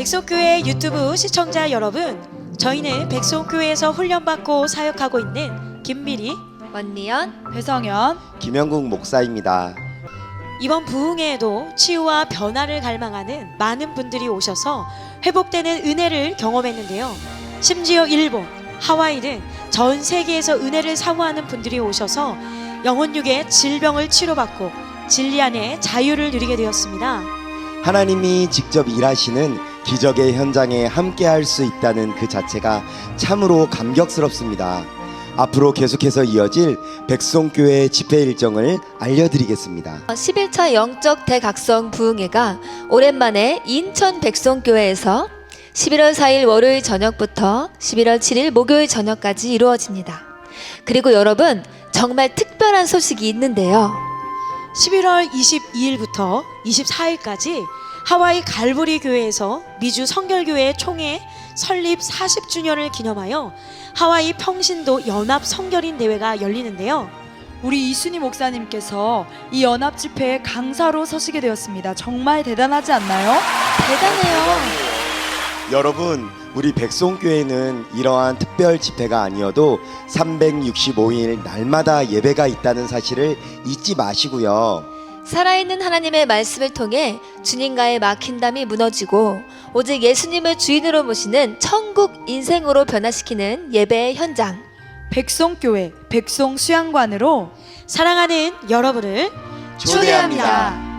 백석교회 유튜브 시청자 여러분, 저희는 백석교회에서 훈련받고 사역하고 있는 김미리, 원미연, 배성현, 김영국 목사입니다. 이번 부흥회에도 치유와 변화를 갈망하는 많은 분들이 오셔서 회복되는 은혜를 경험했는데요. 심지어 일본, 하와이 등 전 세계에서 은혜를 사모하는 분들이 오셔서 영혼육의 질병을 치료받고 진리 안에 자유를 누리게 되었습니다. 하나님이 직접 일하시는 기적의 현장에 함께할 수 있다는 그 자체가 참으로 감격스럽습니다. 앞으로 계속해서 이어질 백송교회 집회 일정을 알려드리겠습니다. 11차 영적 대각성 부흥회가 오랜만에 인천 백송교회에서 11월 4일 월요일 저녁부터 11월 7일 목요일 저녁까지 이루어집니다. 그리고 여러분, 정말 특별한 소식이 있는데요. 11월 22일부터 24일까지 하와이 갈보리 교회에서 미주 성결교회 총회 설립 40주년을 기념하여 하와이 평신도 연합 성결인 대회가 열리는데요. 우리 이순희 목사님께서 이 연합 집회에 강사로 서시게 되었습니다. 정말 대단하지 않나요? 대단해요. 여러분, 우리 백송교회는 이러한 특별 집회가 아니어도 365일 날마다 예배가 있다는 사실을 잊지 마시고요. 살아있는 하나님의 말씀을 통해 주님과의 막힌담이 무너지고 오직 예수님을 주인으로 모시는 천국 인생으로 변화시키는 예배의 현장, 백송교회 백송수양관으로 사랑하는 여러분을 초대합니다.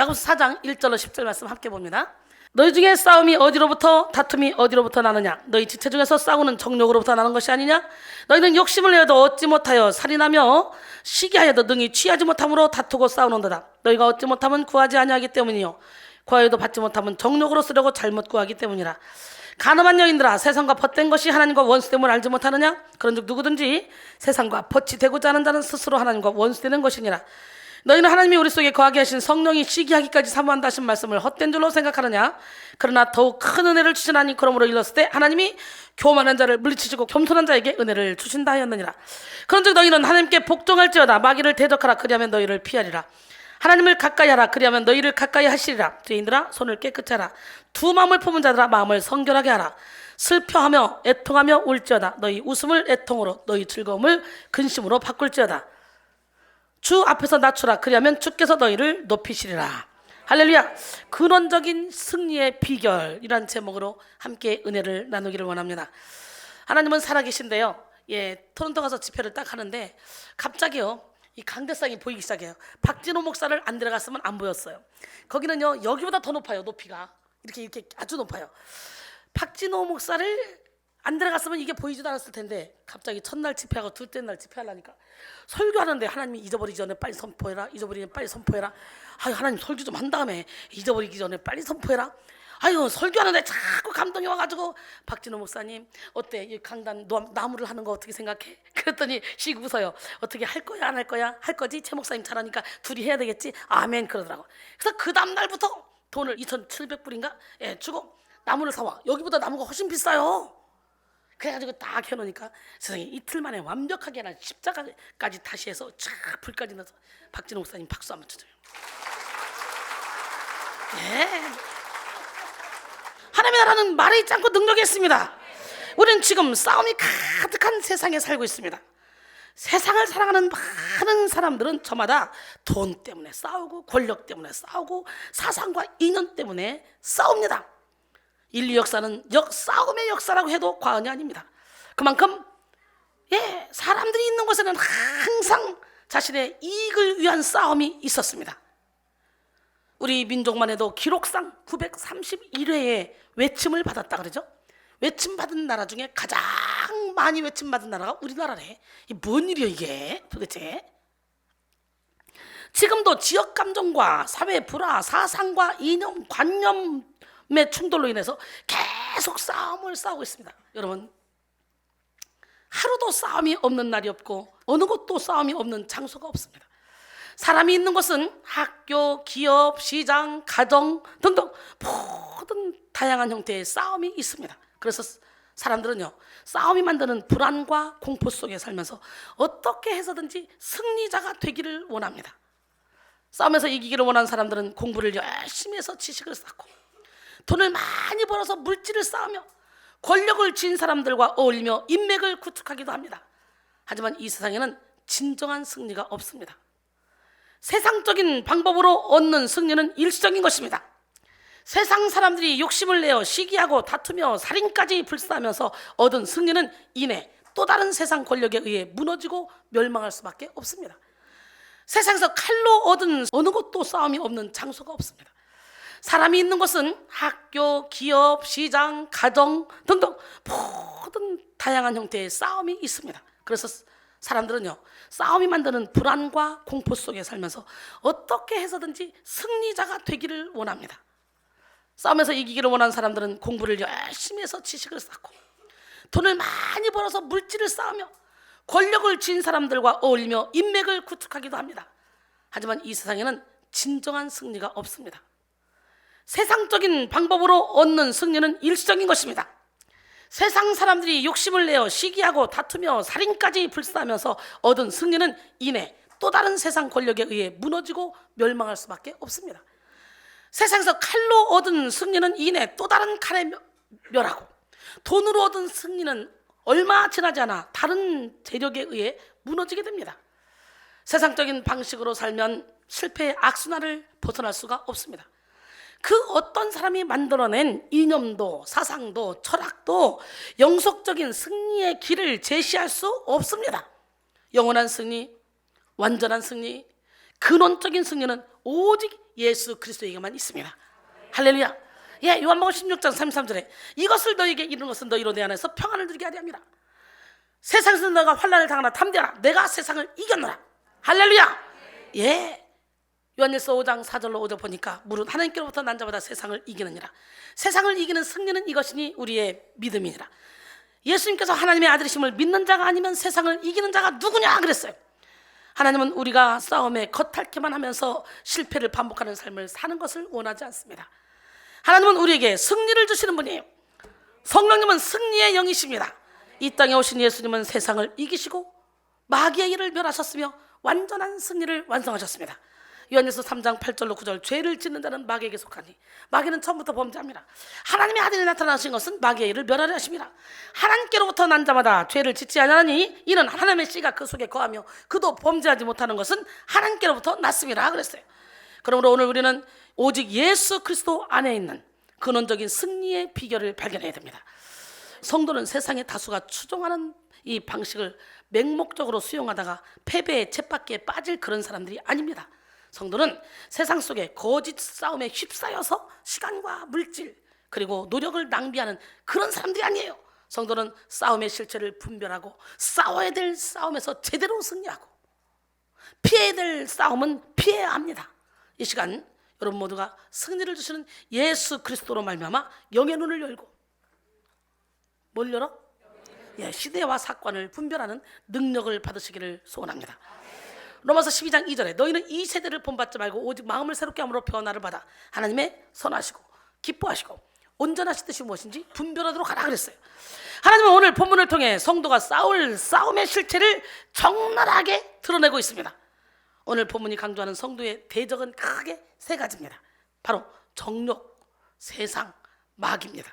야고보서 4장 1절로 10절 말씀 함께 봅니다. 너희 중에 싸움이 어디로부터 다툼이 어디로부터 나느냐? 너희 지체 중에서 싸우는 정욕으로부터 나는 것이 아니냐? 너희는 욕심을 내어도 얻지 못하여 살인하며 시기하여도 능히 취하지 못함으로 다투고 싸우는도다. 너희가 얻지 못하면 구하지 아니하기 때문이요 구하여도 받지 못하면 정욕으로 쓰려고 잘못 구하기 때문이라. 가늠한 여인들아, 세상과 벗된 것이 하나님과 원수됨을 알지 못하느냐? 그런즉 누구든지 세상과 벗이 되고자 하는 자는 스스로 하나님과 원수되는 것이니라. 너희는 하나님이 우리 속에 거하게 하신 성령이 시기하기까지 사모한다 하신 말씀을 헛된 줄로 생각하느냐? 그러나 더욱 큰 은혜를 주시나니 그러므로 일렀을 때 하나님이 교만한 자를 물리치시고 겸손한 자에게 은혜를 주신다 하였느니라. 그런즉 너희는 하나님께 복종할지어다. 마귀를 대적하라. 그리하면 너희를 피하리라. 하나님을 가까이 하라. 그리하면 너희를 가까이 하시리라. 죄인들아, 손을 깨끗이 하라. 두 마음을 품은 자들아, 마음을 성결하게 하라. 슬퍼하며 애통하며 울지어다. 너희 웃음을 애통으로, 너희 즐거움을 근심으로 바꿀지어다. 주 앞에서 낮추라. 그리하면 주께서 너희를 높이시리라. 할렐루야. 근원적인 승리의 비결이란 제목으로 함께 은혜를 나누기를 원합니다. 하나님은 살아계신데요, 토론토 가서 집회를 딱 하는데 갑자기요, 이 강대상이 보이기 시작해요. 박진호 목사를 안 들어갔으면 안 보였어요. 거기는요, 여기보다 더 높아요. 높이가 이렇게 아주 높아요. 박진호 목사를 안 들어갔으면 이게 보이지도 않았을 텐데 갑자기 첫날 집회하고 둘째 날 집회하려니까 설교하는데 하나님이 잊어버리기 전에 빨리 선포해라. 잊어버리기 전에 빨리 선포해라. 아유, 하나님 설교 좀 한 다음에 잊어버리기 전에 빨리 선포해라. 아유, 설교하는데 자꾸 감동이 와가지고 박진호 목사님 어때? 이 강단 나무를 하는 거 어떻게 생각해? 그랬더니 씩 웃어요. 어떻게 할 거야 안 할 거야? 할 거지? 최 목사님 잘하니까 둘이 해야 되겠지? 아멘 그러더라고. 그래서 그 다음 날부터 돈을 2,700불인가? 주고 나무를 사와. 여기보다 나무가 훨씬 비싸요. 그래가지고 딱 해놓으니까 세상에 이틀 만에 완벽하게 난 십자가까지 다시 해서 쫙 불까지 넣어서 박진호 목사님 박수 한번 쳐줘요. 하나님의 나라는 말에 있지 않고 능력이 있습니다. 우리는 지금 싸움이 가득한 세상에 살고 있습니다. 세상을 살아가는 많은 사람들은 저마다 돈 때문에 싸우고 권력 때문에 싸우고 사상과 인연 때문에 싸웁니다. 인류 역사는 싸움의 역사라고 해도 과언이 아닙니다. 그만큼 사람들이 있는 곳에는 항상 자신의 이익을 위한 싸움이 있었습니다. 우리 민족만 해도 기록상 931회의 외침을 받았다 그러죠. 외침받은 나라 중에 가장 많이 외침받은 나라가 우리나라래. 이게 뭔 일이야 이게 도대체. 지금도 지역 감정과 사회 불화, 사상과 이념, 관념 충돌로 인해서 계속 싸움을 싸우고 있습니다. 여러분, 하루도 싸움이 없는 날이 없고 어느 곳도 싸움이 없는 장소가 없습니다. 사람이 있는 곳은 학교, 기업, 시장, 가정 등등 모든 다양한 형태의 싸움이 있습니다. 그래서 사람들은요, 싸움이 만드는 불안과 공포 속에 살면서 어떻게 해서든지 승리자가 되기를 원합니다. 싸움에서 이기기를 원하는 사람들은 공부를 열심히 해서 지식을 쌓고 돈을 많이 벌어서 물질을 쌓으며 권력을 쥔 사람들과 어울리며 인맥을 구축하기도 합니다. 하지만 이 세상에는 진정한 승리가 없습니다. 세상적인 방법으로 얻는 승리는 일시적인 것입니다. 세상 사람들이 욕심을 내어 시기하고 다투며 살인까지 불사하면서 얻은 승리는 이내 또 다른 세상 권력에 의해 무너지고 멸망할 수밖에 없습니다. 세상에서 칼로 얻은 어느 곳도 싸움이 없는 장소가 없습니다. 사람이 있는 곳은 학교, 기업, 시장, 가정 등등 모든 다양한 형태의 싸움이 있습니다. 그래서 사람들은요, 싸움이 만드는 불안과 공포 속에 살면서 어떻게 해서든지 승리자가 되기를 원합니다. 싸움에서 이기기를 원하는 사람들은 공부를 열심히 해서 지식을 쌓고 돈을 많이 벌어서 물질을 쌓으며 권력을 쥔 사람들과 어울리며 인맥을 구축하기도 합니다. 하지만 이 세상에는 진정한 승리가 없습니다. 세상적인 방법으로 얻는 승리는 일시적인 것입니다. 세상 사람들이 욕심을 내어 시기하고 다투며 살인까지 불사하면서 얻은 승리는 이내 또 다른 세상 권력에 의해 무너지고 멸망할 수밖에 없습니다. 세상에서 칼로 얻은 승리는 이내 또 다른 칼에 멸하고 돈으로 얻은 승리는 얼마 지나지 않아 다른 재력에 의해 무너지게 됩니다. 세상적인 방식으로 살면 실패의 악순환을 벗어날 수가 없습니다. 그 어떤 사람이 만들어낸 이념도 사상도 철학도 영속적인 승리의 길을 제시할 수 없습니다. 영원한 승리, 완전한 승리, 근원적인 승리는 오직 예수 그리스도에게만 있습니다. 할렐루야. 예, 요한복음 16장 33절에 이것을 너에게 이루는 것은 너희로 내 안에서 평안을 누리게 하려 함이라. 세상에서 너가 환난을 당하나 담대하라. 내가 세상을 이겼노라. 할렐루야. 예. 요한일서 5장 4절로 5절 보니까 무릇 하나님께로부터 난 자마다 세상을 이기느니라. 세상을 이기는 승리는 이것이니 우리의 믿음이니라. 예수님께서 하나님의 아들이심을 믿는 자가 아니면 세상을 이기는 자가 누구냐 그랬어요. 하나님은 우리가 싸움에 겉핥기만 하면서 실패를 반복하는 삶을 사는 것을 원하지 않습니다. 하나님은 우리에게 승리를 주시는 분이에요. 성령님은 승리의 영이십니다. 이 땅에 오신 예수님은 세상을 이기시고 마귀의 일을 멸하셨으며 완전한 승리를 완성하셨습니다. 요한일서 3장 8절로 9절 죄를 짓는 자는 마귀에게 속하니 마귀는 처음부터 범죄합니다. 하나님의 아들이 나타나신 것은 마귀의 일을 멸하려 하심이라. 하나님께로부터 난 자마다 죄를 짓지 아니하니 이는 하나님의 씨가 그 속에 거하며 그도 범죄하지 못하는 것은 하나님께로부터 났습니다 그랬어요. 그러므로 오늘 우리는 오직 예수 그리스도 안에 있는 근원적인 승리의 비결을 발견해야 됩니다. 성도는 세상의 다수가 추종하는 이 방식을 맹목적으로 수용하다가 패배의 쳇바퀴에 빠질 그런 사람들이 아닙니다. 성도는 세상 속에 거짓 싸움에 휩싸여서 시간과 물질 그리고 노력을 낭비하는 그런 사람들이 아니에요. 성도는 싸움의 실체를 분별하고 싸워야 될 싸움에서 제대로 승리하고 피해야 될 싸움은 피해야 합니다. 이 시간 여러분 모두가 승리를 주시는 예수 그리스도로 말미암아 영의 눈을 열고 뭘 열어? 예, 시대와 사건을 분별하는 능력을 받으시기를 소원합니다. 로마서 12장 2절에 너희는 이 세대를 본받지 말고 오직 마음을 새롭게 함으로 변화를 받아 하나님의 선하시고 기뻐하시고 온전하신 뜻이 무엇인지 분별하도록 하라 그랬어요. 하나님은 오늘 본문을 통해 성도가 싸울 싸움의 실체를 적나라하게 드러내고 있습니다. 오늘 본문이 강조하는 성도의 대적은 크게 세 가지입니다. 바로 정욕, 세상, 마귀입니다.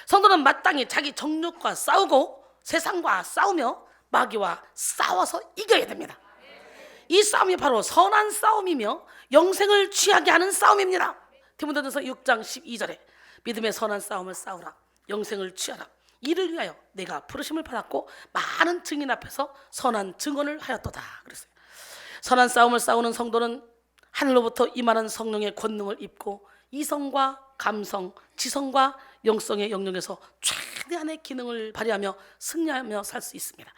성도는 마땅히 자기 정욕과 싸우고 세상과 싸우며 마귀와 싸워서 이겨야 됩니다. 이 싸움이 바로 선한 싸움이며 영생을 취하게 하는 싸움입니다. 디모데전서 6장 12절에 믿음의 선한 싸움을 싸우라. 영생을 취하라. 이를 위하여 내가 부르심을 받았고 많은 증인 앞에서 선한 증언을 하였도다 그랬어요. 선한 싸움을 싸우는 성도는 하늘로부터 임하는 성령의 권능을 입고 이성과 감성, 지성과 영성의 영역에서 최대한의 기능을 발휘하며 승리하며 살 수 있습니다.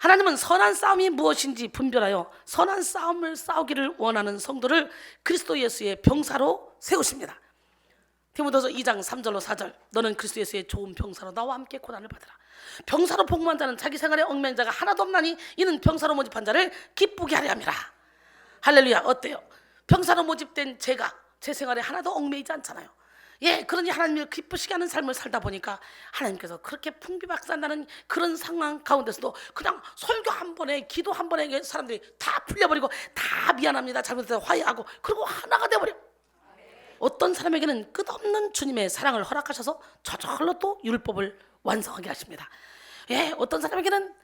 하나님은 선한 싸움이 무엇인지 분별하여 선한 싸움을 싸우기를 원하는 성도를 그리스도 예수의 병사로 세우십니다. 디모데서 2장 3절로 4절 너는 그리스도 예수의 좋은 병사로 나와 함께 고난을 받으라. 병사로 복무한 자는 자기 생활에 얽매인 자가 하나도 없나니 이는 병사로 모집한 자를 기쁘게 하려 함이라. 할렐루야. 어때요? 병사로 모집된 제가 제 생활에 하나도 얽매이지 않잖아요. 그러니 하나님을 기쁘시게 하는 삶을 살다 보니까 하나님께서 그렇게 풍비박산나는 그런 상황 가운데서도 그냥 설교 한 번에, 기도 한 번에 사람들이 다 풀려버리고 다 미안합니다, 잘못해서 화해하고, 그리고 하나가 돼버려. 어떤 사람에게는 끝없는 주님의 사랑을 허락하셔서 저절로 또 율법을 완성하게 하십니다. 어떤 사람에게는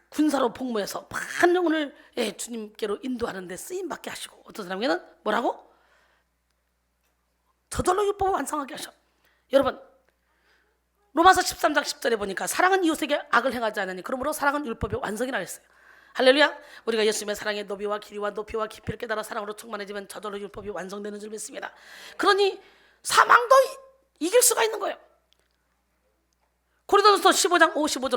군사로 복무해서 한 영혼을 주님께로 인도하는 데 쓰임받게 하시고, 어떤 사람에게는 뭐라고? 저절로 율법을 완성하게 하셔. 여러분, 로마서 13장 10절에 보니까 사랑은 이웃에게 악을 행하지 않으니 그러므로 사랑은 율법의 완성이라 했어요. 할렐루야. 우리가 예수님의 사랑의 너비와 길이와 높이와 깊이를 깨달아 사랑으로 충만해지면 저절로 율법이 완성되는 줄 믿습니다. 그러니 사망도 이길 수가 있는 거예요. 고린도전서 15장 55절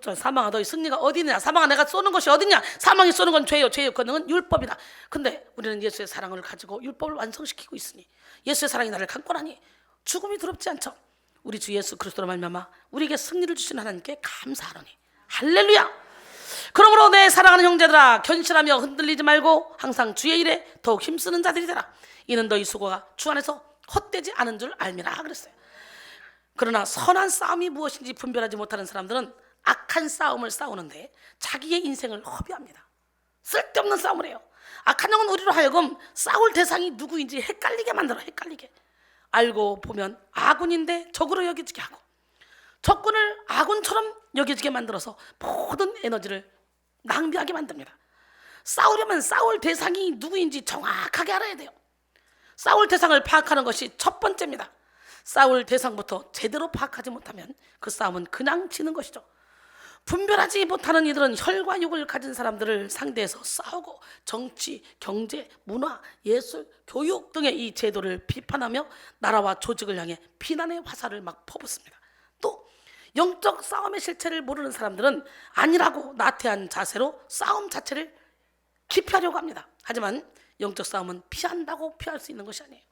56절, 사망아 너희 승리가 어디 있느냐? 사망아 내가 쏘는 것이 어디냐? 사망이 쏘는 건 죄요, 죄의 권능은 율법이다. 근데 우리는 예수의 사랑을 가지고 율법을 완성시키고 있으니, 예수의 사랑이 나를 강권하니 죽음이 두렵지 않죠. 우리 주 예수 그리스도로 말미암아 우리에게 승리를 주신 하나님께 감사하노니. 할렐루야. 그러므로 내 사랑하는 형제들아, 견실하며 흔들리지 말고 항상 주의 일에 더욱 힘쓰는 자들이 되라. 이는 너희 수고가 주 안에서 헛되지 않은 줄 알미라 그랬어요. 그러나 선한 싸움이 무엇인지 분별하지 못하는 사람들은 악한 싸움을 싸우는데 자기의 인생을 허비합니다. 쓸데없는 싸움을 해요. 악한 영은 우리로 하여금 싸울 대상이 누구인지 헷갈리게 만들어. 헷갈리게. 알고 보면 아군인데 적으로 여겨지게 하고, 적군을 아군처럼 여겨지게 만들어서 모든 에너지를 낭비하게 만듭니다. 싸우려면 싸울 대상이 누구인지 정확하게 알아야 돼요. 싸울 대상을 파악하는 것이 첫 번째입니다. 싸울 대상부터 제대로 파악하지 못하면 그 싸움은 그냥 지는 것이죠. 분별하지 못하는 이들은 혈과 육을 가진 사람들을 상대해서 싸우고, 정치, 경제, 문화, 예술, 교육 등의 이 제도를 비판하며 나라와 조직을 향해 비난의 화살을 막 퍼붓습니다. 또 영적 싸움의 실체를 모르는 사람들은 아니라고 나태한 자세로 싸움 자체를 기피하려고 합니다. 하지만 영적 싸움은 피한다고 피할 수 있는 것이 아니에요.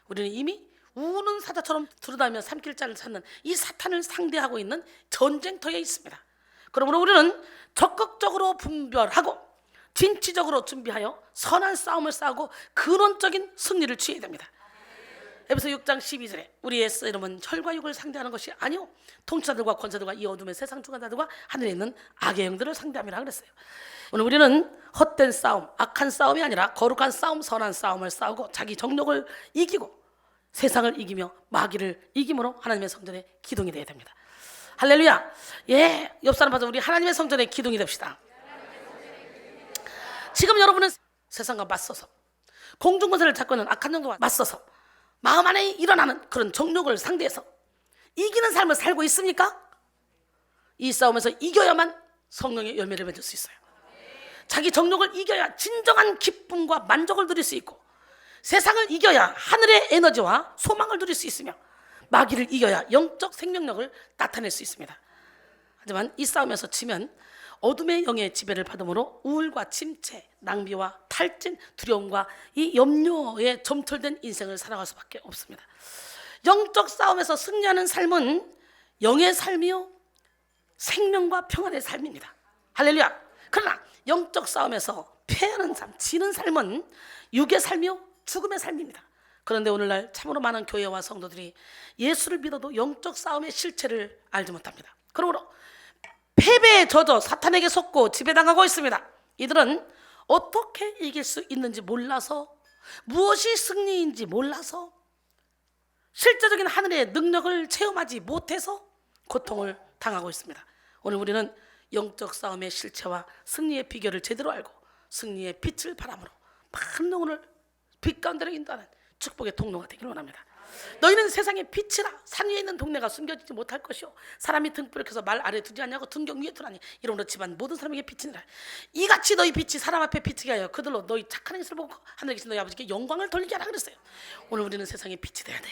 우리는 이미 우는 사자처럼 두루다니며 삼킬자를 찾는 이 사탄을 상대하고 있는 전쟁터에 있습니다. 그러므로 우리는 적극적으로 분별하고 진취적으로 준비하여 선한 싸움을 싸우고 근원적인 승리를 취해야 됩니다. 에베소 6장 12절에 우리의 싸움은 혈과 육을 상대하는 것이 아니요 통치자들과 권세들과 이 어둠의 세상 주관자들과 하늘에 있는 악의 영들을 상대함이라 그랬어요. 오늘 우리는 헛된 싸움, 악한 싸움이 아니라 거룩한 싸움, 선한 싸움을 싸우고 자기 정욕을 이기고 세상을 이기며 마귀를 이김으로 하나님의 성전의 기둥이 되어야 됩니다. 할렐루야. 옆 사람 봐서 우리 하나님의 성전의 기둥이 됩시다. 지금 여러분은 세상과 맞서서 공중권세를 잡고 있는 악한 영과 맞서서 마음 안에 일어나는 그런 정욕을 상대해서 이기는 삶을 살고 있습니까? 이 싸움에서 이겨야만 성령의 열매를 맺을 수 있어요. 자기 정욕을 이겨야 진정한 기쁨과 만족을 누릴 수 있고, 세상을 이겨야 하늘의 에너지와 소망을 누릴 수 있으며, 마귀를 이겨야 영적 생명력을 나타낼 수 있습니다. 하지만 이 싸움에서 지면 어둠의 영의 지배를 받음으로 우울과 침체, 낭비와 탈진, 두려움과 이 염려에 점철된 인생을 살아갈 수밖에 없습니다. 영적 싸움에서 승리하는 삶은 영의 삶이요 생명과 평안의 삶입니다. 할렐루야. 그러나 영적 싸움에서 패하는 삶, 지는 삶은 육의 삶이요 죽음의 삶입니다. 그런데 오늘날 참으로 많은 교회와 성도들이 예수를 믿어도 영적 싸움의 실체를 알지 못합니다. 그러므로 패배에 젖어 사탄에게 속고 지배당하고 있습니다. 이들은 어떻게 이길 수 있는지 몰라서, 무엇이 승리인지 몰라서, 실제적인 하늘의 능력을 체험하지 못해서 고통을 당하고 있습니다. 오늘 우리는 영적 싸움의 실체와 승리의 비결을 제대로 알고 승리의 빛을 바람으로 많은 영혼을 빛 가운데로 인도하는 축복의 통로가 되기를 원합니다. 너희는 세상의 빛이라. 산 위에 있는 동네가 숨겨지지 못할 것이요 사람이 등불을 켜서 말 아래 두지 아니하고 등경 위에 두라니 이러므로 집안 모든 사람에게 빛이니라. 이같이 너희 빛이 사람 앞에 비치게 하여 그들로 너희 착한 행실을 보고 하늘에 계신 너희 아버지께 영광을 돌리게 하라 그랬어요. 오늘 우리는 세상의 빛이 돼야 돼.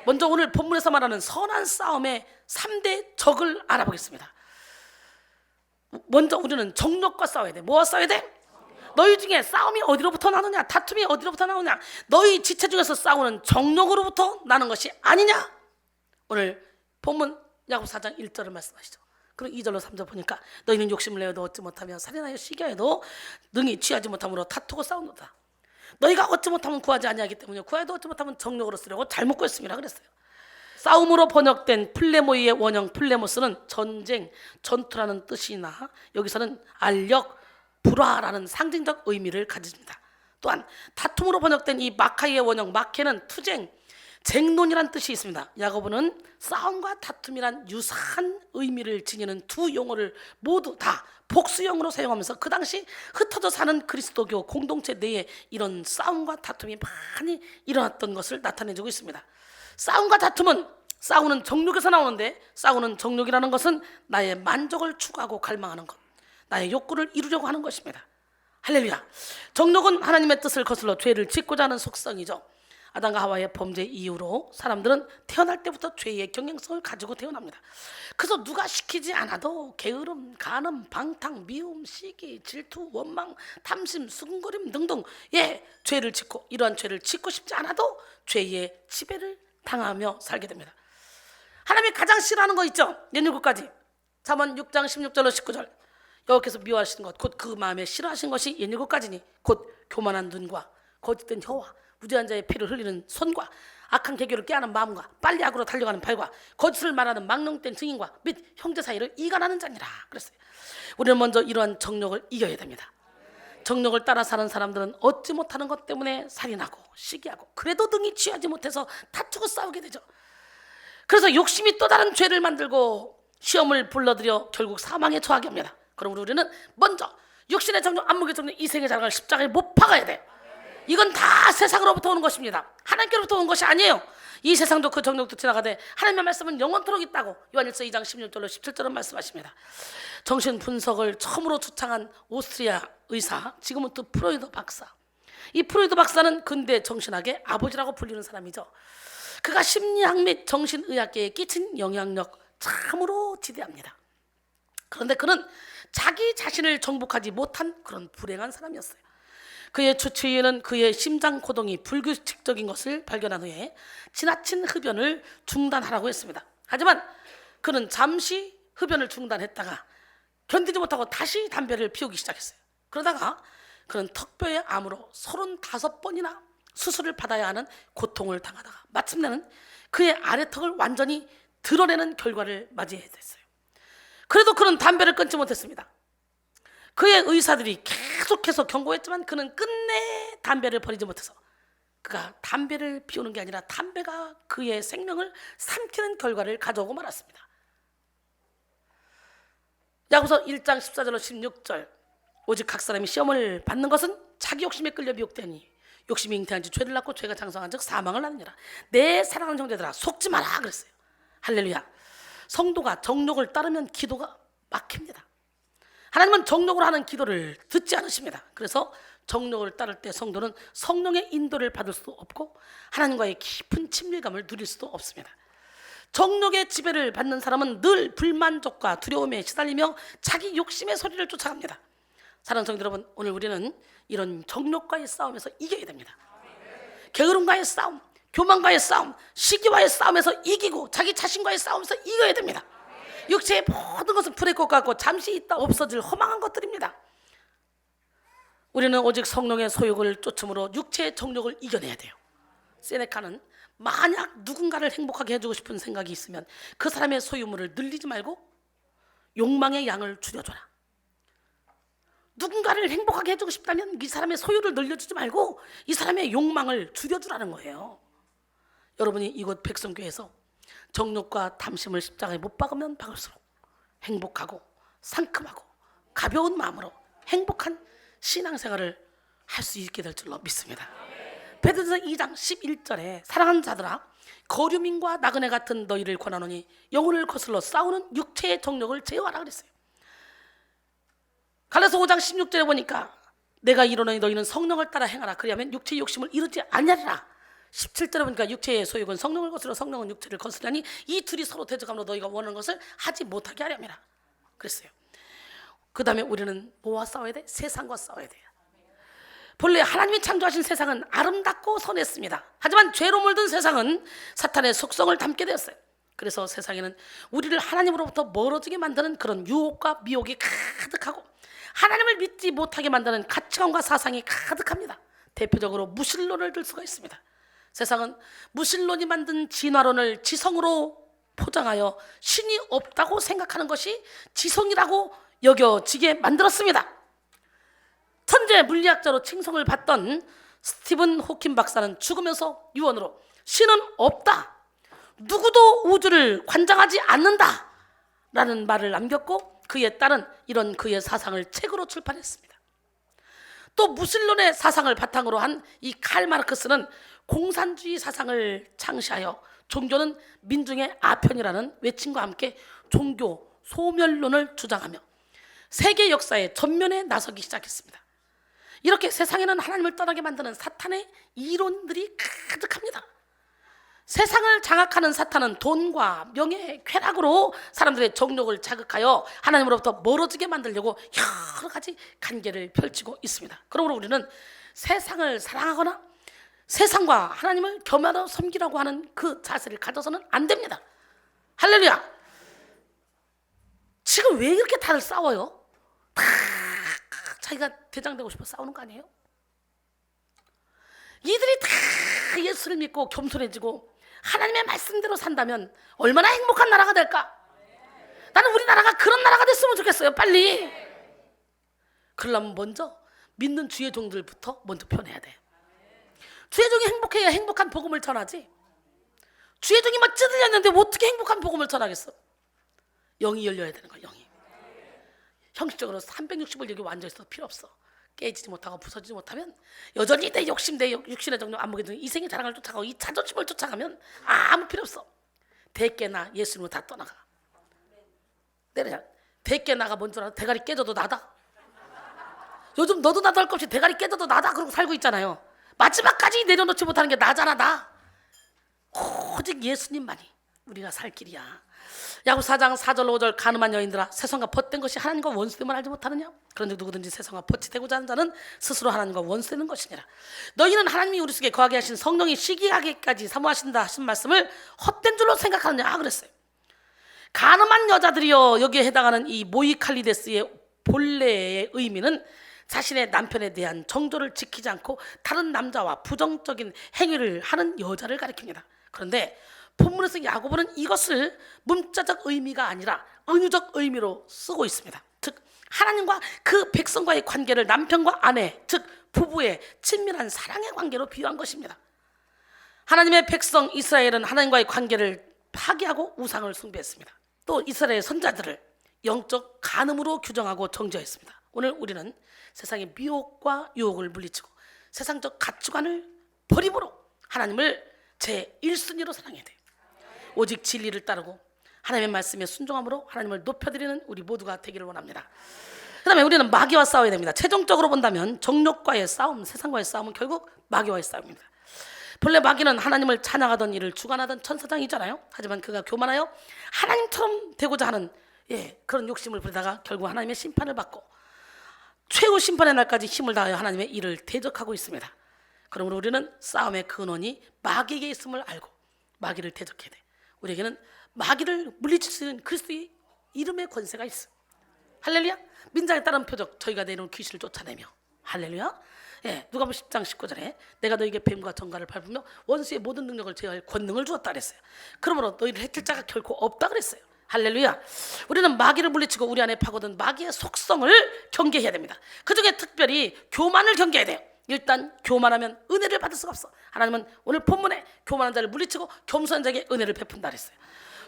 먼저 오늘 본문에서 말하는 선한 싸움의 3대 적을 알아보겠습니다. 먼저 우리는 정욕과 싸워야 돼. 뭐와 싸워야 돼? 너희 중에 싸움이 어디로부터 나느냐? 다툼이 어디로부터 나오냐? 너희 지체 중에서 싸우는 정욕으로부터 나는 것이 아니냐? 오늘 본문 야고보 4장 1절을 말씀하시죠. 그리고 2절로 3절 보니까 너희는 욕심을 내어도 얻지 못하며 살인하여 시기하여도 능히 취하지 못함으로 다투고 싸우노다. 너희가 얻지 못하면 구하지 아니하기 때문에 구하여도 얻지 못하면 정력으로 쓰려고 잘못 구했습니다 그랬어요. 싸움으로 번역된 플레모이의 원형 플레모스는 전쟁, 전투라는 뜻이나 여기서는 알력, 불화라는 상징적 의미를 가집니다. 또한 다툼으로 번역된 이 마카이의 원형 마케는 투쟁, 쟁론이란 뜻이 있습니다. 야고보는 싸움과 다툼이란 유사한 의미를 지니는 두 용어를 모두 다 복수형으로 사용하면서 그 당시 흩어져 사는 그리스도교 공동체 내에 이런 싸움과 다툼이 많이 일어났던 것을 나타내주고 있습니다. 싸움과 다툼은 싸우는 정욕에서 나오는데, 싸우는 정욕이라는 것은 나의 만족을 추구하고 갈망하는 것, 나의 욕구를 이루려고 하는 것입니다. 할렐루야. 정욕은 하나님의 뜻을 거슬러 죄를 짓고자 하는 속성이죠. 아담과 하와의 범죄 이후로 사람들은 태어날 때부터 죄의 경향성을 가지고 태어납니다. 그래서 누가 시키지 않아도 게으름, 간음, 방탕, 미움, 시기, 질투, 원망, 탐심, 수군거림 등등 죄를 짓고, 이러한 죄를 짓고 싶지 않아도 죄의 지배를 당하며 살게 됩니다. 하나님이 가장 싫어하는 거 있죠? 옛 율법까지 잠언 6장 16절로 19절, 여호와께서 미워하시는 것 곧 그 마음에 싫어하신 것이 옛 율법까지니 곧 교만한 눈과 거짓된 혀와 무죄한 자의 피를 흘리는 손과 악한 계교를 깨하는 마음과 빨리 악으로 달려가는 발과 거짓을 말하는 망령된 증인과 및 형제 사이를 이간하는 자니라 그랬어요. 우리는 먼저 이러한 정욕을 이겨야 됩니다. 정욕을 따라 사는 사람들은 얻지 못하는 것 때문에 살인하고 시기하고 그래도 능히 취하지 못해서 다투고 싸우게 되죠. 그래서 욕심이 또 다른 죄를 만들고 시험을 불러들여 결국 사망에 처하게 합니다. 그럼 우리는 먼저 육신의 정욕, 안목의 정욕, 이생의 자랑을 십자가에 못 박아야 돼요. 이건 다 세상으로부터 오는 것입니다. 하나님께로부터 온 것이 아니에요. 이 세상도 그 정욕도 지나가되 하나님의 말씀은 영원토록 있다고 요한일서 2장 16절로 17절은 말씀하십니다. 정신 분석을 처음으로 주창한 오스트리아 의사 지그문트 프로이드 박사, 이 프로이드 박사는 근대 정신학의 아버지라고 불리는 사람이죠. 그가 심리학 및 정신의학계에 끼친 영향력 참으로 지대합니다. 그런데 그는 자기 자신을 정복하지 못한 그런 불행한 사람이었어요. 그의 주치의는 그의 심장 고동이 불규칙적인 것을 발견한 후에 지나친 흡연을 중단하라고 했습니다. 하지만 그는 잠시 흡연을 중단했다가 견디지 못하고 다시 담배를 피우기 시작했어요. 그러다가 그는 턱뼈의 암으로 35번이나 수술을 받아야 하는 고통을 당하다가 마침내는 그의 아래턱을 완전히 드러내는 결과를 맞이해야 됐어요. 그래도 그는 담배를 끊지 못했습니다. 그의 의사들이 계속해서 경고했지만 그는 끝내 담배를 버리지 못해서 그가 담배를 피우는 게 아니라 담배가 그의 생명을 삼키는 결과를 가져오고 말았습니다. 야고보서 1장 14절로 16절, 오직 각 사람이 시험을 받는 것은 자기 욕심에 끌려 미혹되니 욕심이 잉태한 지 죄를 낳고 죄가 장성한 즉 사망을 낳느니라. 내 사랑하는 형제들아 속지 마라 그랬어요. 할렐루야. 성도가 정욕을 따르면 기도가 막힙니다. 하나님은 정욕으로 하는 기도를 듣지 않으십니다. 그래서 정욕을 따를 때 성도는 성령의 인도를 받을 수도 없고 하나님과의 깊은 친밀감을 누릴 수도 없습니다. 정욕의 지배를 받는 사람은 늘 불만족과 두려움에 시달리며 자기 욕심의 소리를 쫓아갑니다. 사랑하는 성도 여러분, 오늘 우리는 이런 정욕과의 싸움에서 이겨야 됩니다. 게으름과의 싸움, 교만과의 싸움, 시기와의 싸움에서 이기고 자기 자신과의 싸움에서 이겨야 됩니다. 육체의 모든 것은 불의 것 같고 잠시 있다 없어질 허망한 것들입니다. 우리는 오직 성령의 소욕을 쫓음으로 육체의 정욕을 이겨내야 돼요. 세네카는 만약 누군가를 행복하게 해주고 싶은 생각이 있으면 그 사람의 소유물을 늘리지 말고 욕망의 양을 줄여줘라. 누군가를 행복하게 해주고 싶다면 이 사람의 소유를 늘려주지 말고 이 사람의 욕망을 줄여주라는 거예요. 여러분이 이곳 백성교회에서 정욕과 탐심을 십자가에 못 박으면 박을수록 행복하고 상큼하고 가벼운 마음으로 행복한 신앙생활을 할 수 있게 될 줄로 믿습니다. 베드로서 2장 11절에 사랑하는 자들아 거류민과 나그네 같은 너희를 권하노니 영혼을 거슬러 싸우는 육체의 정욕을 제어하라 그랬어요. 갈라서 5장 16절에 보니까 내가 이르노니 너희는 성령을 따라 행하라 그리하면 육체의 욕심을 이루지 아니하리라. 17절에 보니까 육체의 소욕은 성령을 거스려 성령은 육체를 거스르니 이 둘이 서로 대적함으로 너희가 원하는 것을 하지 못하게 하려니라 그랬어요. 그 다음에 우리는 뭐와 싸워야 돼? 세상과 싸워야 돼요. 본래 하나님이 창조하신 세상은 아름답고 선했습니다. 하지만 죄로 물든 세상은 사탄의 속성을 담게 되었어요. 그래서 세상에는 우리를 하나님으로부터 멀어지게 만드는 그런 유혹과 미혹이 가득하고 하나님을 믿지 못하게 만드는 가치관과 사상이 가득합니다. 대표적으로 무신론을 들 수가 있습니다. 세상은 무신론이 만든 진화론을 지성으로 포장하여 신이 없다고 생각하는 것이 지성이라고 여겨지게 만들었습니다. 천재 물리학자로 칭송을 받던 스티븐 호킹 박사는 죽으면서 유언으로 신은 없다, 누구도 우주를 관장하지 않는다 라는 말을 남겼고, 그에 따른 이런 그의 사상을 책으로 출판했습니다. 또 무신론의 사상을 바탕으로 한 이 칼 마르크스는 공산주의 사상을 창시하여 종교는 민중의 아편이라는 외침과 함께 종교 소멸론을 주장하며 세계 역사의 전면에 나서기 시작했습니다. 이렇게 세상에는 하나님을 떠나게 만드는 사탄의 이론들이 가득합니다. 세상을 장악하는 사탄은 돈과 명예, 쾌락으로 사람들의 정욕을 자극하여 하나님으로부터 멀어지게 만들려고 여러 가지 간계를 펼치고 있습니다. 그러므로 우리는 세상을 사랑하거나 세상과 하나님을 겸하여 섬기라고 하는 그 자세를 가져서는 안 됩니다. 할렐루야. 지금 왜 이렇게 다들 싸워요? 다 자기가 대장 되고 싶어 싸우는 거 아니에요? 이들이 다 예수를 믿고 겸손해지고 하나님의 말씀대로 산다면 얼마나 행복한 나라가 될까? 나는 우리나라가 그런 나라가 됐으면 좋겠어요. 빨리. 그러려면 먼저 믿는 주의 종들부터 먼저 변해야 돼요. 주의 종이 행복해야 행복한 복음을 전하지. 주의 종이 막 찌들렸는데 어떻게 행복한 복음을 전하겠어? 영이 열려야 되는 거야. 영이. 형식적으로 360을 여기 완전히 있어도 필요 없어. 깨지지 못하고 부서지지 못하면 여전히 내 욕심, 내 육신의 정욕 안 먹이든 이생의 자랑을 쫓아가고 이 자존심을 쫓아가면 아무 필요 없어. 대깨나 예수님은 다 떠나가. 내려. 대깨 나가 뭔 줄 알아? 대가리 깨져도 나다. 요즘 너도 나도 할 것 없이 대가리 깨져도 나다 그러고 살고 있잖아요. 마지막까지 내려놓지 못하는 게 나잖아. 나. 오직 예수님만이 우리가 살 길이야. 야고보서 4장 4절 5절 가늠한 여인들아, 세상과 벗된 것이 하나님과 원수됨을 알지 못하느냐? 그런데 누구든지 세상과 벗이되고자 하는 자는 스스로 하나님과 원수되는 것이니라. 너희는 하나님이 우리 속에 거하게 하신 성령이 시기하기까지 사모하신다 하신 말씀을 헛된 줄로 생각하느냐 그랬어요. 가늠한 여자들이여, 여기에 해당하는 이 모이칼리데스의 본래의 의미는 자신의 남편에 대한 정조를 지키지 않고 다른 남자와 부정적인 행위를 하는 여자를 가리킵니다. 그런데 본문에서 야고보는 이것을 문자적 의미가 아니라 은유적 의미로 쓰고 있습니다. 즉 하나님과 그 백성과의 관계를 남편과 아내, 즉 부부의 친밀한 사랑의 관계로 비유한 것입니다. 하나님의 백성 이스라엘은 하나님과의 관계를 파괴하고 우상을 숭배했습니다. 또 이스라엘 선자들을 영적 간음으로 규정하고 정죄했습니다. 오늘 우리는 세상의 미혹과 유혹을 물리치고 세상적 가치관을 버림으로 하나님을 제1순위로 사랑해야 돼요. 오직 진리를 따르고 하나님의 말씀에 순종함으로 하나님을 높여드리는 우리 모두가 되기를 원합니다. 그 다음에 우리는 마귀와 싸워야 됩니다. 최종적으로 본다면 정욕과의 싸움, 세상과의 싸움은 결국 마귀와의 싸움입니다. 본래 마귀는 하나님을 찬양하던 일을 주관하던 천사장이잖아요. 하지만 그가 교만하여 하나님처럼 되고자 하는 그런 욕심을 부리다가 결국 하나님의 심판을 받고 최후 심판의 날까지 힘을 다하여 하나님의 일을 대적하고 있습니다. 그러므로 우리는 싸움의 근원이 마귀에게 있음을 알고 마귀를 대적해야 돼. 우리에게는 마귀를 물리칠 수 있는 그리스도의 이름의 권세가 있어. 할렐루야. 민장에 따른 표적, 저희가 내놓은 귀신을 쫓아내며, 할렐루야. 누가복음 10장 19절에 내가 너에게 뱀과 정갈을 밟으며 원수의 모든 능력을 제어할 권능을 주었다 그랬어요. 그러므로 너희를 해칠 자가 결코 없다 그랬어요. 할렐루야. 우리는 마귀를 물리치고 우리 안에 파고든 마귀의 속성을 경계해야 됩니다. 그중에 특별히 교만을 경계해야 돼요. 일단 교만하면 은혜를 받을 수가 없어. 하나님은 오늘 본문에 교만한 자를 물리치고 겸손한 자에게 은혜를 베푼다 그랬어요.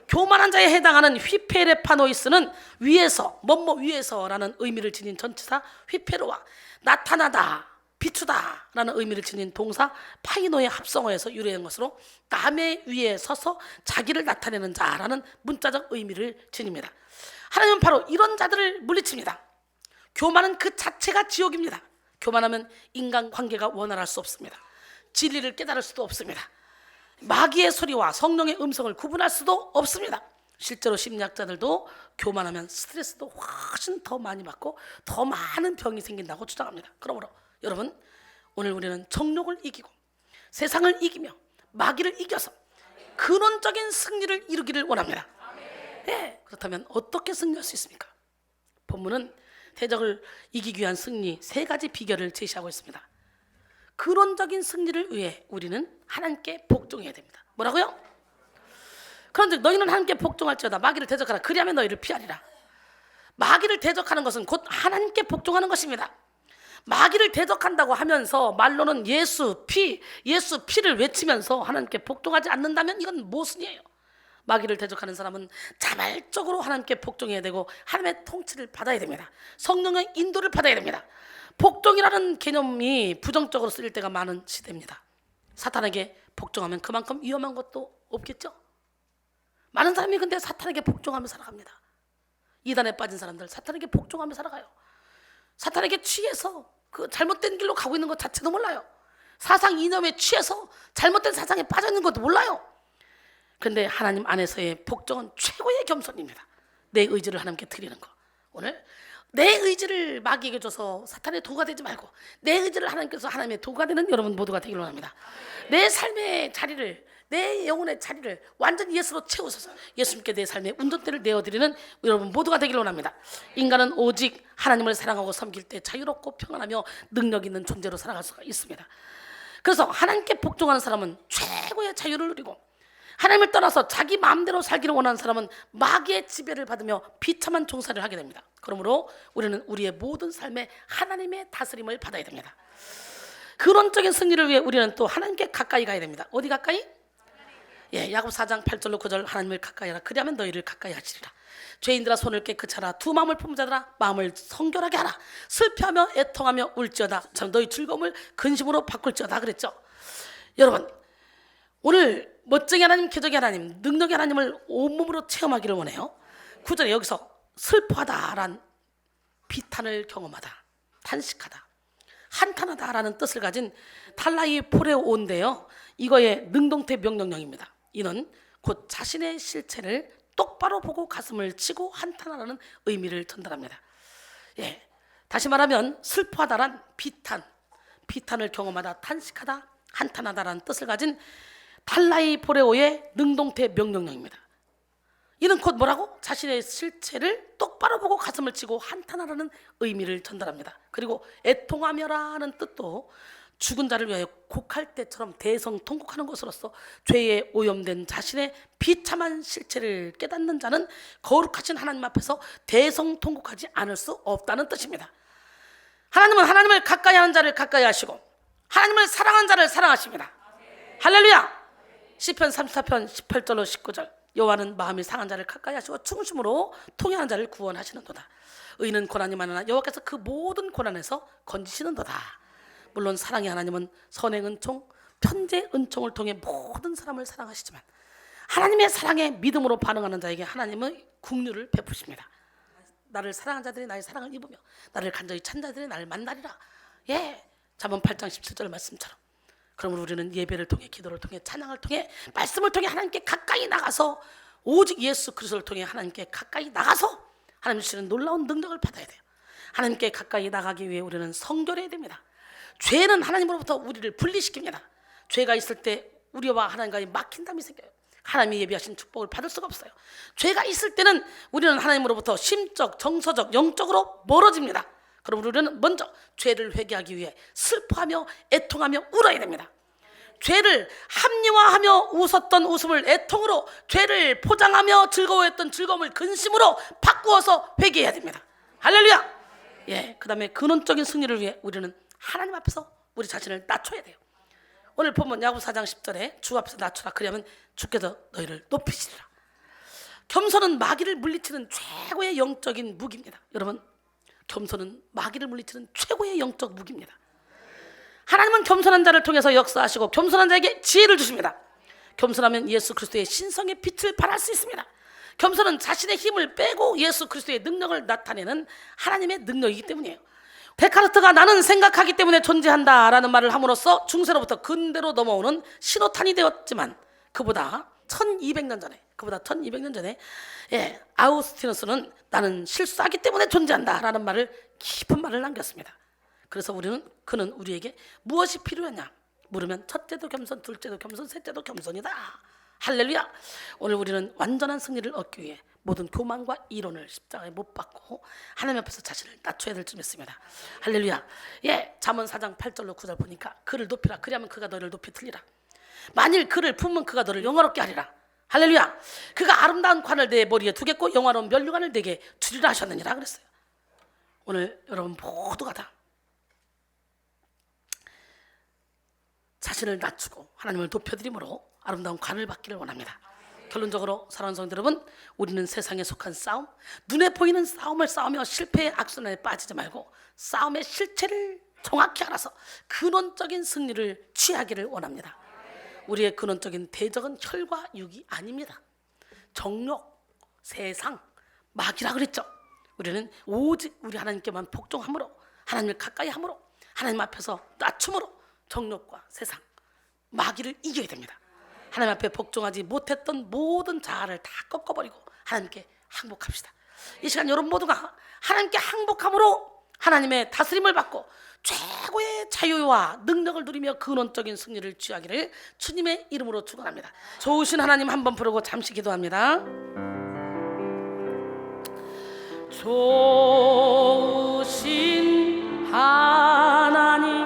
교만한 자에 해당하는 휘페레파노이스는 위에서, 뭐뭐 위에서라는 의미를 지닌 전치사 휘페로와 나타나다, 비추다 라는 의미를 지닌 동사 파이노의 합성어에서 유래한 것으로 남의 위에 서서 자기를 나타내는 자라는 문자적 의미를 지닙니다. 하나님은 바로 이런 자들을 물리칩니다. 교만은 그 자체가 지옥입니다. 교만하면 인간관계가 원활할 수 없습니다. 진리를 깨달을 수도 없습니다. 마귀의 소리와 성령의 음성을 구분할 수도 없습니다. 실제로 심리학자들도 교만하면 스트레스도 훨씬 더 많이 받고 더 많은 병이 생긴다고 주장합니다. 그러므로 여러분, 오늘 우리는 정욕을 이기고 세상을 이기며 마귀를 이겨서 근원적인 승리를 이루기를 원합니다. 그렇다면 어떻게 승리할 수 있습니까? 본문은 대적을 이기기 위한 승리 3가지 비결을 제시하고 있습니다. 근원적인 승리를 위해 우리는 하나님께 복종해야 됩니다. 뭐라고요? 그런데 너희는 하나님께 복종할지어다 마귀를 대적하라 그리하면 너희를 피하리라. 마귀를 대적하는 것은 곧 하나님께 복종하는 것입니다. 마귀를 대적한다고 하면서 말로는 예수 피를 외치면서 하나님께 복종하지 않는다면 이건 모순이에요. 마귀를 대적하는 사람은 자발적으로 하나님께 복종해야 되고 하나님의 통치를 받아야 됩니다. 성령의 인도를 받아야 됩니다. 복종이라는 개념이 부정적으로 쓰일 때가 많은 시대입니다. 사탄에게 복종하면 그만큼 위험한 것도 없겠죠. 많은 사람이 근데 사탄에게 복종하며 살아갑니다. 이단에 빠진 사람들 사탄에게 복종하며 살아가요. 사탄에게 취해서 그 잘못된 길로 가고 있는 것 자체도 몰라요. 사상 이념에 취해서 잘못된 사상에 빠져 있는 것도 몰라요. 그런데 하나님 안에서의 복종은 최고의 겸손입니다. 내 의지를 하나님께 드리는 거. 오늘 내 의지를 마귀에게 줘서 사탄의 도구가 되지 말고 내 의지를 하나님께서 하나님의 도구가 되는 여러분 모두가 되기를 원합니다. 내 삶의 자리를, 내 영혼의 자리를 완전히 예수로 채우셔서 예수님께 내 삶의 운전대를 내어드리는 여러분 모두가 되기를 원합니다. 인간은 오직 하나님을 사랑하고 섬길 때 자유롭고 평안하며 능력 있는 존재로 살아갈 수가 있습니다. 그래서 하나님께 복종하는 사람은 최고의 자유를 누리고 하나님을 떠나서 자기 마음대로 살기를 원하는 사람은 마귀의 지배를 받으며 비참한 종살이를 하게 됩니다. 그러므로 우리는 우리의 모든 삶에 하나님의 다스림을 받아야 됩니다. 근원적인 승리를 위해 우리는 또 하나님께 가까이 가야 됩니다. 어디 가까이? 야고보 4장 8절로 9절 하나님을 가까이 하라 그리하면 너희를 가까이 하시리라. 죄인들아 손을 깨끗이 하라. 두 마음을 품은 자들아 마음을 성결하게 하라. 슬퍼하며 애통하며 울지어다. 참 너희 즐거움을 근심으로 바꿀지어다 그랬죠. 여러분 오늘 멋쟁이 하나님, 쾌적의 하나님, 능력의 하나님을 온몸으로 체험하기를 원해요. 9절에 여기서 슬퍼하다란 비탄을 경험하다, 탄식하다, 한탄하다라는 뜻을 가진 탈라이 포레오인데요. 이거의 능동태 명령형입니다. 이는 곧 자신의 실체를 똑바로 보고 가슴을 치고 한탄하라는 의미를 전달합니다. 다시 말하면 슬퍼하다란 비탄을 경험하다, 탄식하다, 한탄하다라는 뜻을 가진 탈라이 포레오의 능동태 명령형입니다. 이는 곧 뭐라고? 자신의 실체를 똑바로 보고 가슴을 치고 한탄하라는 의미를 전달합니다. 그리고 애통하며라는 뜻도 죽은 자를 위하여 곡할 때처럼 대성통곡하는 것으로서 죄에 오염된 자신의 비참한 실체를 깨닫는 자는 거룩하신 하나님 앞에서 대성통곡하지 않을 수 없다는 뜻입니다. 하나님은 하나님을 가까이 하는 자를 가까이 하시고 하나님을 사랑하는 자를 사랑하십니다. 할렐루야. 시편 34편 18절로 19절 여호와는 마음이 상한 자를 가까이 하시고 충심으로 통회하는 자를 구원하시는도다. 의인은 고난이 많으나 여호와께서 그 모든 고난에서 건지시는도다. 물론 사랑의 하나님은 선행 은총, 편재 은총을 통해 모든 사람을 사랑하시지만 하나님의 사랑에 믿음으로 반응하는 자에게 하나님의 긍휼을 베푸십니다. 나를 사랑한 자들이 나의 사랑을 입으며 나를 간절히 찾는 자들이 나를 만나리라. 잠언 8장 17절 말씀처럼. 그러므로 우리는 예배를 통해 기도를 통해 찬양을 통해 말씀을 통해 하나님께 가까이 나가서 오직 예수 그리스도를 통해 하나님께 가까이 나가서 하나님 주시는 놀라운 능력을 받아야 돼요. 하나님께 가까이 나가기 위해 우리는 성결해야 됩니다. 죄는 하나님으로부터 우리를 분리시킵니다. 죄가 있을 때 우리와 하나님과의 막힌담이 생겨요. 하나님이 예비하신 축복을 받을 수가 없어요. 죄가 있을 때는 우리는 하나님으로부터 심적, 정서적, 영적으로 멀어집니다. 그럼 우리는 먼저 죄를 회개하기 위해 슬퍼하며 애통하며 울어야 됩니다. 죄를 합리화하며 웃었던 웃음을 애통으로, 죄를 포장하며 즐거워했던 즐거움을 근심으로 바꾸어서 회개해야 됩니다. 할렐루야. 그 다음에 근원적인 승리를 위해 우리는 하나님 앞에서 우리 자신을 낮춰야 돼요. 오늘 보면 야고보 4장 10절에 주 앞에서 낮추라 그리하면 주께서 너희를 높이시리라. 겸손은 마귀를 물리치는 최고의 영적인 무기입니다. 여러분, 겸손은 마귀를 물리치는 최고의 영적 무기입니다. 하나님은 겸손한 자를 통해서 역사하시고 겸손한 자에게 지혜를 주십니다. 겸손하면 예수 그리스도의 신성의 빛을 발할 수 있습니다. 겸손은 자신의 힘을 빼고 예수 그리스도의 능력을 나타내는 하나님의 능력이기 때문이에요. 데카르트가 나는 생각하기 때문에 존재한다라는 말을 함으로써 중세로부터 근대로 넘어오는 신호탄이 되었지만 그보다 1200년 전에 아우구스티누스는 나는 실수하기 때문에 존재한다라는 말을 깊은 말을 남겼습니다. 그래서 그는 우리에게 무엇이 필요하냐 물으면 첫째도 겸손, 둘째도 겸손, 셋째도 겸손이다. 할렐루야. 오늘 우리는 완전한 승리를 얻기 위해 모든 교만과 이론을 십자가에 못 박고 하나님 앞에서 자신을 낮춰야 될 줄 믿습니다. 할렐루야. 예, 잠언 4장 8절로 9절 보니까 그를 높이라. 그리하면 그가 너를 높이 들리라. 만일 그를 품으면 그가 너를 영화롭게 하리라. 할렐루야. 그가 아름다운 관을 내 머리에 두겠고 영화로운 면류관을 내게 주리라 하셨느니라 그랬어요. 오늘 여러분 모두가 다 자신을 낮추고 하나님을 높여드림으로 아름다운 관을 받기를 원합니다. 결론적으로 사랑하는 성도 여러분, 우리는 세상에 속한 싸움, 눈에 보이는 싸움을 싸우며 실패의 악순환에 빠지지 말고 싸움의 실체를 정확히 알아서 근원적인 승리를 취하기를 원합니다. 우리의 근원적인 대적은 혈과 육이 아닙니다. 정욕, 세상, 마귀라 그랬죠. 우리는 오직 우리 하나님께만 복종함으로, 하나님을 가까이 함으로, 하나님 앞에서 낮춤으로 정욕과 세상, 마귀를 이겨야 됩니다. 하나님 앞에 복종하지 못했던 모든 자아를 다 꺾어버리고 하나님께 항복합시다. 이 시간 여러분 모두가 하나님께 항복함으로 하나님의 다스림을 받고 최고의 자유와 능력을 누리며 근원적인 승리를 취하기를 주님의 이름으로 축원합니다. 좋으신 하나님 한번 부르고 잠시 기도합니다. 좋으신 하나님,